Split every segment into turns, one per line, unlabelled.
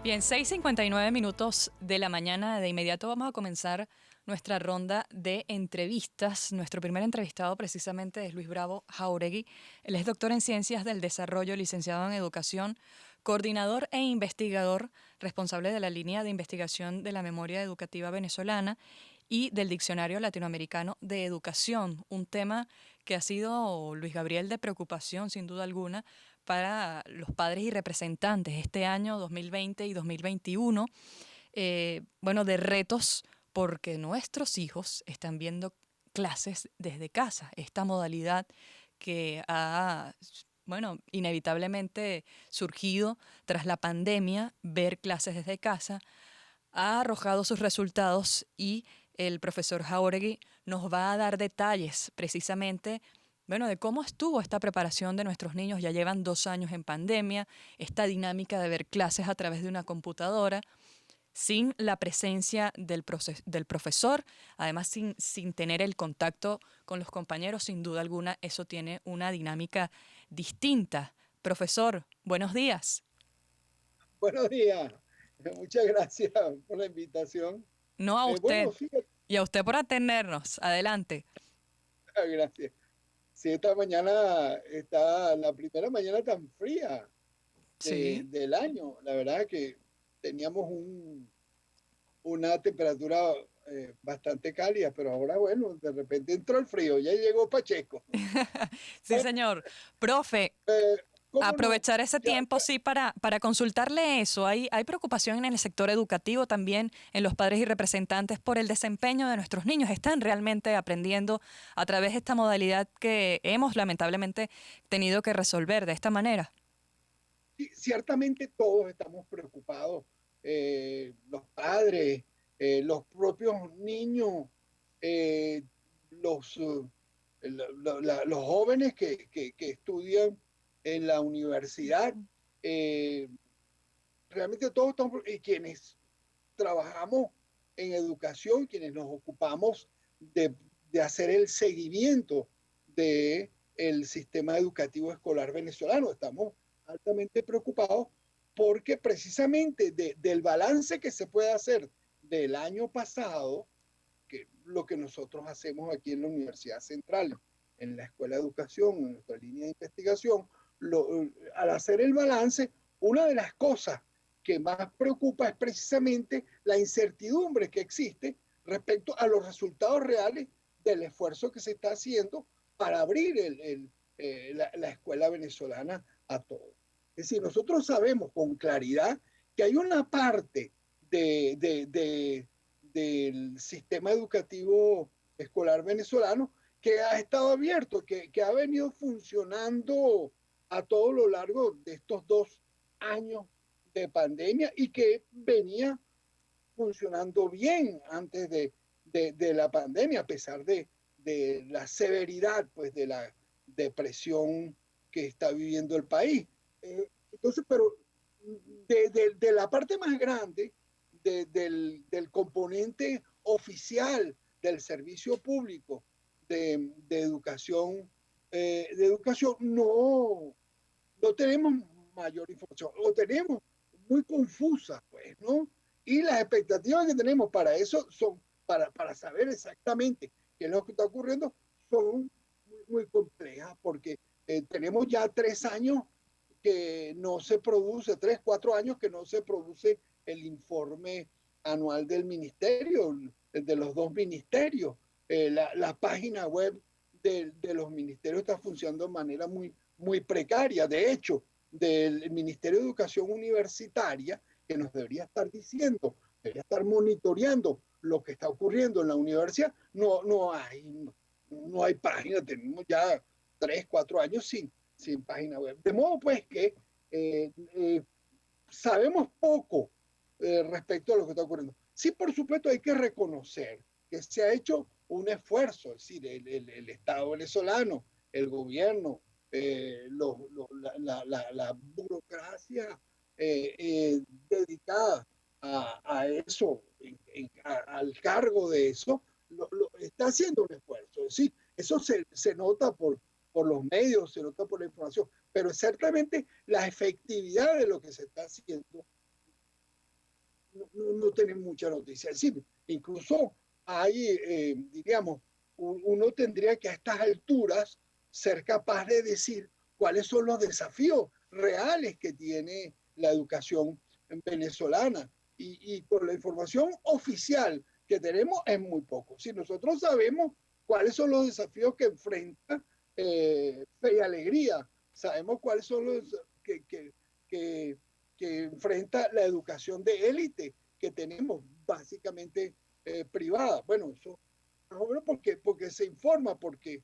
Bien, 6:59 de la mañana. De inmediato vamos a comenzar nuestra ronda de entrevistas. Nuestro primer entrevistado precisamente es Luis Bravo Jáuregui. Él es doctor en Ciencias del Desarrollo, licenciado en Educación, coordinador e investigador, responsable de la línea de investigación de la memoria educativa venezolana y del Diccionario Latinoamericano de Educación, un tema que ha sido, Luis Gabriel, de preocupación sin duda alguna para los padres y representantes este año 2020 y 2021, bueno, de retos porque nuestros hijos están viendo clases desde casa, esta modalidad que ha, bueno, inevitablemente surgido tras la pandemia, ver clases desde casa, ha arrojado sus resultados y el profesor Jáuregui nos va a dar detalles precisamente, bueno, de cómo estuvo esta preparación de nuestros niños. Ya llevan 2 años en pandemia, esta dinámica de ver clases a través de una computadora, sin la presencia del profesor, además sin tener el contacto con los compañeros, sin duda alguna, eso tiene una dinámica distinta. Profesor, buenos días.
Buenos días, muchas gracias por la invitación.
No a usted,
Bueno, fíjate,
y a usted por atendernos. Adelante.
gracias. Si esta mañana está la primera mañana tan fría
Sí.
del año, la verdad que teníamos una temperatura bastante cálida, pero ahora, bueno, de repente entró el frío, ya llegó Pacheco.
Sí,
Bueno,
señor. Profe,
eh, ¿cómo no?
aprovechar ese
Ya,
tiempo, sí, para consultarle eso. Hay preocupación en el sector educativo también, en los padres y representantes por el desempeño de nuestros niños. Están realmente aprendiendo a través de esta modalidad que hemos lamentablemente tenido que resolver de esta manera.
sí, ciertamente todos estamos preocupados, los padres, los propios niños, eh, los, los jóvenes que estudian en la universidad, eh, realmente todos estamos, y quienes trabajamos en educación, quienes nos ocupamos de, de hacer el seguimiento del sistema educativo escolar venezolano. Estamos altamente preocupados porque precisamente del balance que se puede hacer del año pasado, que lo que nosotros hacemos aquí en la Universidad Central, en la Escuela de Educación, en nuestra línea de investigación, al hacer el balance, una de las cosas que más preocupa es precisamente la incertidumbre que existe respecto a los resultados reales del esfuerzo que se está haciendo para abrir la escuela venezolana a todos. Es decir, nosotros sabemos con claridad que hay una parte del sistema educativo escolar venezolano que ha estado abierto, que ha venido funcionando a todo lo largo de estos 2 años de pandemia y que venía funcionando bien antes de la pandemia, a pesar de la severidad pues, de la depresión que está viviendo el país. Entonces, pero de la parte más grande del componente oficial del servicio público de educación no tenemos mayor información, o tenemos muy confusa, pues, ¿no? Y las expectativas que tenemos para eso son, para saber exactamente qué es lo que está ocurriendo, son muy complejas, porque tenemos ya 3 años que no se produce, 3, 4 años que no se produce el informe anual del ministerio, de los dos ministerios. La página web de los ministerios está funcionando de manera muy precaria. De hecho, del Ministerio de Educación Universitaria, que nos debería estar diciendo, debería estar monitoreando lo que está ocurriendo en la universidad, no hay página, tenemos ya 3, 4 años sin página web. De modo pues que sabemos poco respecto a lo que está ocurriendo. Sí, por supuesto, hay que reconocer que se ha hecho un esfuerzo, es decir, el Estado venezolano, el gobierno, la burocracia dedicada a eso, al cargo de eso, está haciendo un esfuerzo. Sí, eso se nota por los medios, se nota por la información, pero ciertamente la efectividad de lo que se está haciendo no tenemos mucha noticia. Es decir, incluso hay, diríamos, uno tendría que a estas alturas ser capaz de decir cuáles son los desafíos reales que tiene la educación venezolana. Y con la información oficial que tenemos es muy poco. Si nosotros sabemos cuáles son los desafíos que enfrenta Fe y Alegría, sabemos cuáles son los que, que enfrenta la educación de élite que tenemos, básicamente privada. Bueno, eso más o menos porque se informa, porque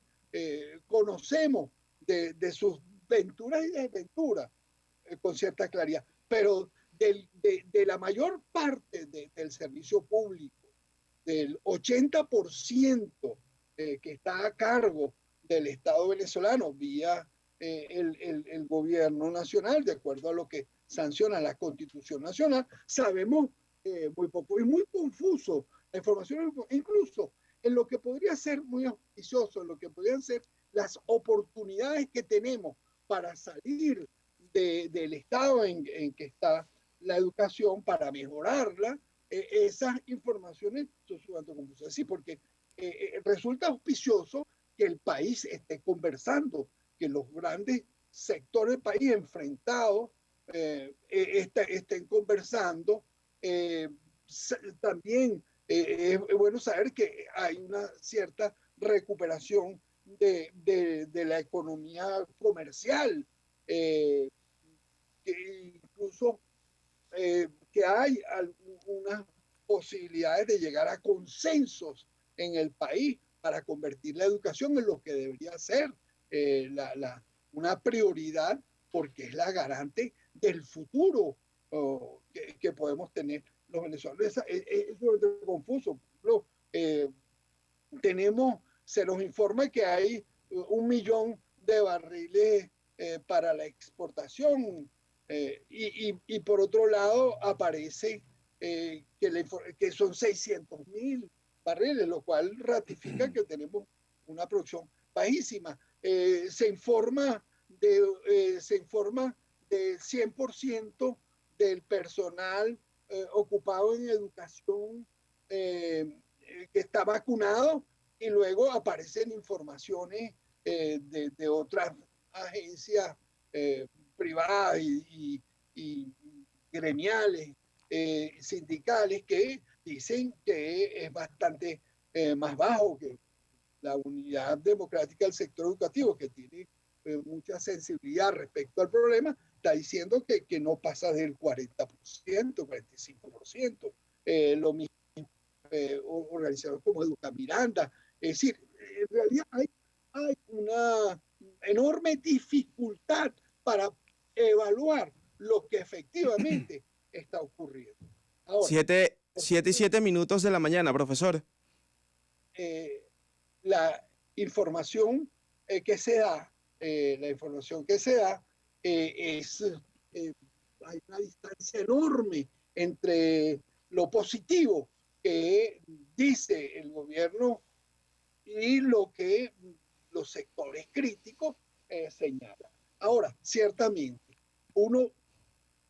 conocemos de sus venturas y desventuras con cierta claridad, pero de la mayor parte del servicio público, del 80% que está a cargo del Estado venezolano vía el gobierno nacional, de acuerdo a lo que sanciona la Constitución Nacional, sabemos muy poco y muy confuso la información, incluso en lo que podría ser muy auspicioso, en lo que podrían ser las oportunidades que tenemos para salir del estado en que está la educación, para mejorarla, esas informaciones son sumamente confusas. Sí, porque resulta auspicioso que el país esté conversando, que los grandes sectores del país enfrentados estén conversando. También es bueno saber que hay una cierta recuperación de la economía comercial, que incluso que hay algunas posibilidades de llegar a consensos en el país para convertir la educación en lo que debería ser una prioridad, porque es la garante del futuro que podemos tener los venezolanos. Es confuso. Eh, se nos informa que hay 1 millón de barriles para la exportación, y por otro lado aparece que son 600.000 barriles, lo cual ratifica que tenemos una producción bajísima. Se informa del 100% del personal ocupado en educación que está vacunado, y luego aparecen informaciones de otras agencias privadas y gremiales, sindicales, que dicen que es bastante más bajo que la Unidad Democrática del Sector Educativo, que tiene mucha sensibilidad respecto al problema, está diciendo que no pasa del 40%, 45%. Lo mismo organizaciones como Educa Miranda. Es decir, en realidad hay una enorme dificultad para evaluar lo que efectivamente está ocurriendo. Ahora,
7:07 de la mañana, profesor.
La información que se da, es, hay una distancia enorme entre lo positivo que dice el gobierno y lo que los sectores críticos señalan. Ahora, ciertamente, uno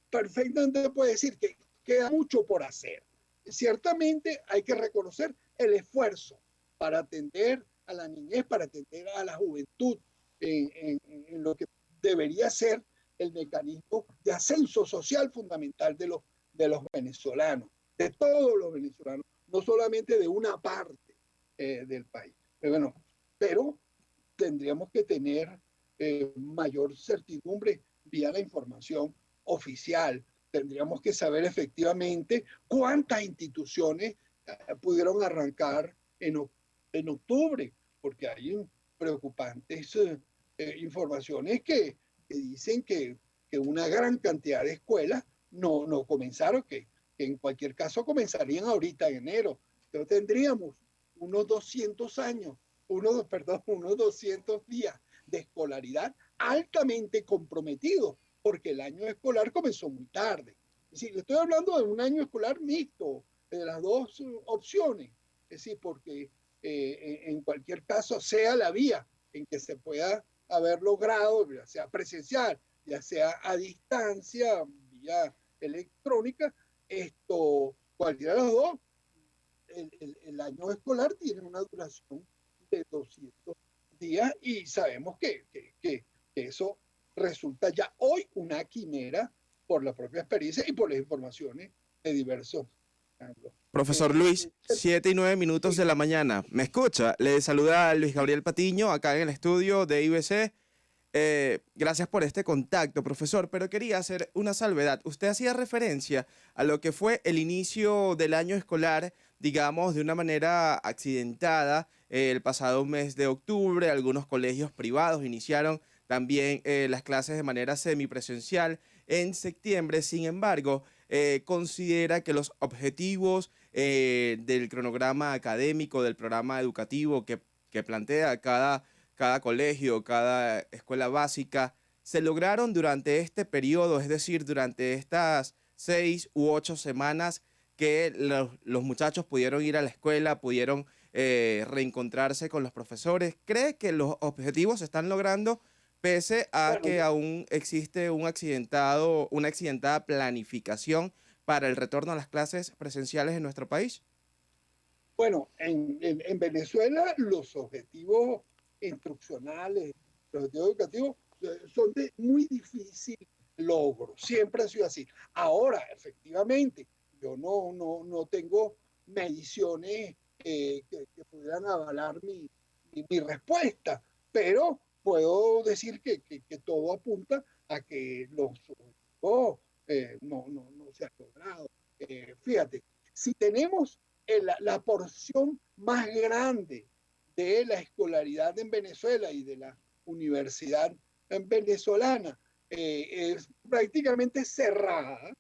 perfectamente puede decir que queda mucho por hacer. Ciertamente hay que reconocer el esfuerzo para atender a la niñez, para atender a la juventud en lo que debería ser el mecanismo de ascenso social fundamental de los venezolanos, de todos los venezolanos, no solamente de una parte del país. Pero tendríamos que tener mayor certidumbre vía la información oficial. Tendríamos que saber efectivamente cuántas instituciones pudieron arrancar en octubre, porque hay preocupantes informaciones que dicen que una gran cantidad de escuelas no comenzaron, que en cualquier caso comenzarían ahorita en enero. Entonces tendríamos unos 200 años, unos 200 días de escolaridad altamente comprometidos, porque el año escolar comenzó muy tarde. Es decir, estoy hablando de un año escolar mixto, de las dos opciones. Es decir, porque en cualquier caso, sea la vía en que se pueda haber logrado, ya sea presencial, ya sea a distancia, vía electrónica, Cualquiera de los dos, el año escolar tiene una duración de 200 días y sabemos que eso resulta ya hoy una quimera por la propia experiencia y por las informaciones de diversos ángulos.
Profesor Luis, 7:09 de la mañana. ¿Me escucha? Le saluda Luis Gabriel Patiño, acá en el estudio de IBC. Gracias por este contacto, profesor, pero quería hacer una salvedad. Usted hacía referencia a lo que fue el inicio del año escolar, digamos, de una manera accidentada, el pasado mes de octubre. Algunos colegios privados iniciaron también las clases de manera semipresencial en septiembre. Sin embargo, considera que los objetivos del cronograma académico, del programa educativo que plantea cada colegio, cada escuela básica, se lograron durante este periodo, es decir, durante estas 6 u 8 semanas que los muchachos pudieron ir a la escuela, pudieron reencontrarse con los profesores. ¿Cree que los objetivos se están logrando pese a que aún existe una accidentada planificación para el retorno a las clases presenciales en nuestro país?
Bueno, en Venezuela los objetivos instruccionales, los objetivos educativos son de muy difícil logro, siempre ha sido así. Ahora, efectivamente, yo no tengo mediciones que pudieran avalar mi respuesta, pero puedo decir que todo apunta a que los objetivos no se han logrado. Fíjate, si tenemos la porción más grande de la escolaridad en Venezuela y de la universidad venezolana es prácticamente cerrada,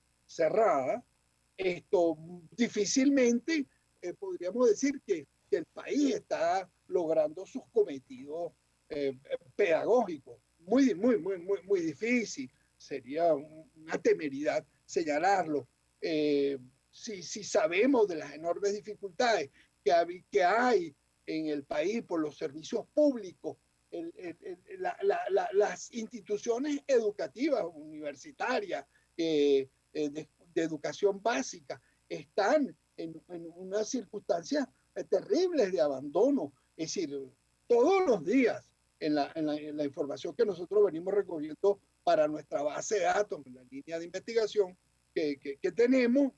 difícilmente podríamos decir que el país está logrando sus cometidos pedagógicos. Muy difícil. Sería una temeridad señalarlo. Si sabemos de las enormes dificultades que hay en el país por los servicios públicos, las instituciones educativas, universitarias, de educación básica, están en unas circunstancias terribles de abandono. Es decir, todos los días en la información que nosotros venimos recogiendo para nuestra base de datos, en la línea de investigación que tenemos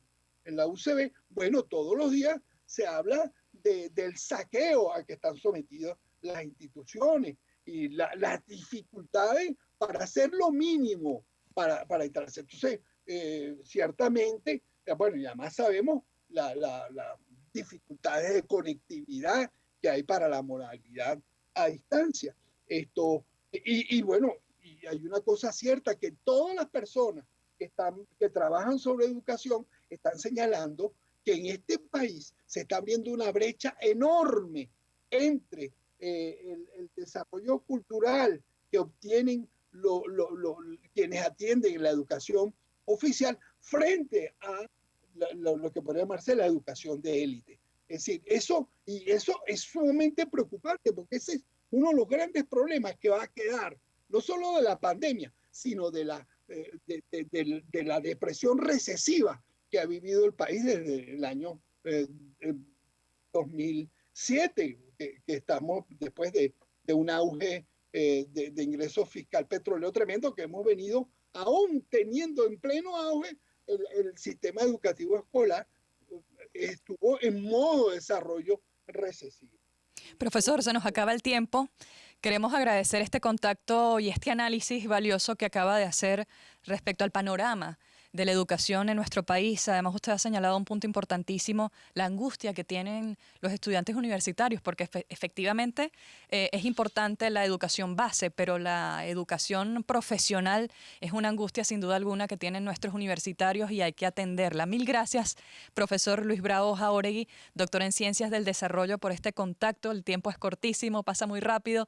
en la UCB, bueno, todos los días se habla del saqueo a que están sometidas las instituciones y las dificultades para hacer lo mínimo para entrarse. Entonces, ciertamente, bueno, y además sabemos las dificultades de conectividad que hay para la modalidad a distancia. Bueno, y hay una cosa cierta, que todas las personas que trabajan sobre educación están señalando que en este país se está abriendo una brecha enorme entre el desarrollo cultural que obtienen quienes atienden la educación oficial frente a lo que podría llamarse la educación de élite. Es decir, eso es sumamente preocupante, porque ese es uno de los grandes problemas que va a quedar, no solo de la pandemia, sino de la depresión recesiva que ha vivido el país desde el año 2007, que estamos después de un auge de ingresos fiscal petrolero tremendo, que hemos venido aún teniendo en pleno auge el sistema educativo escolar, estuvo en modo de desarrollo recesivo.
Profesor, se nos acaba el tiempo. Queremos agradecer este contacto y este análisis valioso que acaba de hacer respecto al panorama de la educación en nuestro país. Además, usted ha señalado un punto importantísimo, la angustia que tienen los estudiantes universitarios, porque efectivamente es importante la educación base, pero la educación profesional es una angustia sin duda alguna que tienen nuestros universitarios y hay que atenderla. Mil gracias, profesor Luis Bravo Jáuregui, doctor en Ciencias del Desarrollo, por este contacto. El tiempo es cortísimo, pasa muy rápido,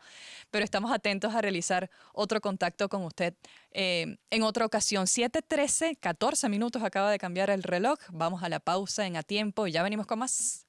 pero estamos atentos a realizar otro contacto con usted en otra ocasión. 7:13, 14 minutos acaba de cambiar el reloj. Vamos a la pausa en A Tiempo y ya venimos con más.